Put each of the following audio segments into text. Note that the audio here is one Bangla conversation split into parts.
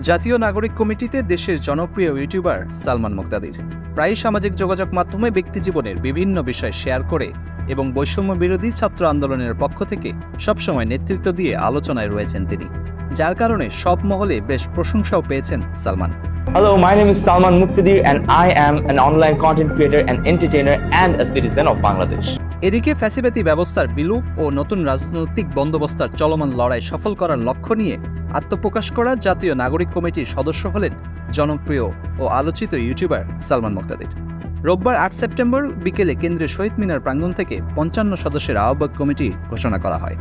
জাতীয় নাগরিক কমিটিতে দেশের জনপ্রিয় ইউটিউবার সালমান মুক্তাদির প্রায় সামাজিক যোগাযোগ মাধ্যমে ব্যক্তিজীবনের বিভিন্ন বিষয় শেয়ার করে এবং বৈষম্য বিরোধী ছাত্র আন্দোলনের পক্ষ থেকে সবসময় নেতৃত্ব দিয়ে আলোচনায় রয়েছেন তিনি, যার কারণে সব মহলে বেশ প্রশংসাও পেয়েছেন Salman. Hello, my name is Salman Muqtadir and I am an online content creator and entertainer and a citizen of Bangladesh. এদিকে ফ্যাসিবাদী ব্যবস্থার বিলুপ ও নতুন রাজনৈতিক বন্দোবস্তার চলমান লড়াই সফল করার লক্ষ্য নিয়ে আত্মপ্রকাশ করা জাতীয় নাগরিক কমিটির সদস্য হলেন জনপ্রিয় ও আলোচিত ইউটিউবার সালমান মুক্তাদির। রোববার ৮ সেপ্টেম্বর বিকেলে কেন্দ্রীয় শহীদ মিনার প্রাঙ্গণ থেকে ৫৫ সদস্যের আহ্বায়ক কমিটি ঘোষণা করা হয়।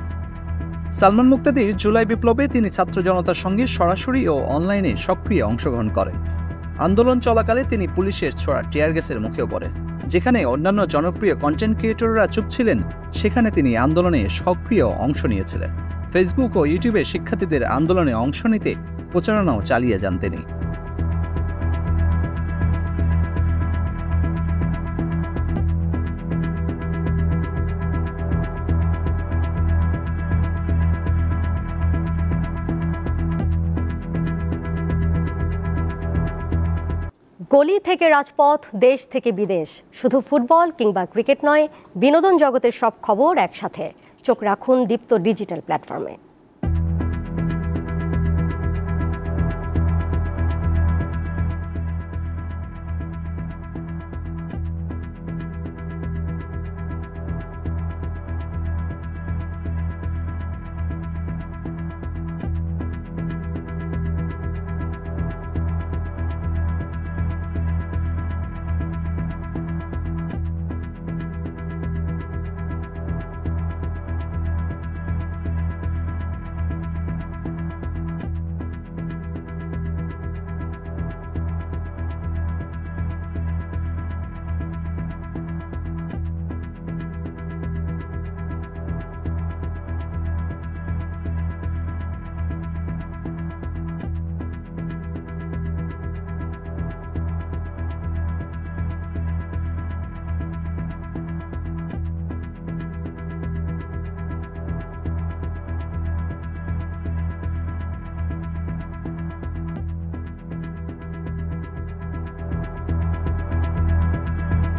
সালমান মুক্তাদির জুলাই বিপ্লবে তিনি ছাত্র জনতার সঙ্গে সরাসরি ও অনলাইনে সক্রিয় অংশগ্রহণ করেন। আন্দোলন চলাকালে তিনি পুলিশের ছোড়া টিয়ার গ্যাসের মুখেও পড়েন। যেখানে অন্যান্য জনপ্রিয় কন্টেন্ট ক্রিয়েটররা চুপ ছিলেন, সেখানে তিনি আন্দোলনে সক্রিয় অংশ নিয়েছিলেন। ফেসবুক ও ইউটিউবে শিক্ষার্থীদের আন্দোলনে অংশ নিতে প্রচারণাও চালিয়ে যান তিনি। গলি থেকে রাজপথ, দেশ থেকে বিদেশ, শুধু ফুটবল কিংবা ক্রিকেট নয়, বিনোদন জগতের সব খবর একসাথে। চোখ রাখুন দীপ্ত ডিজিটাল প্ল্যাটফর্মে।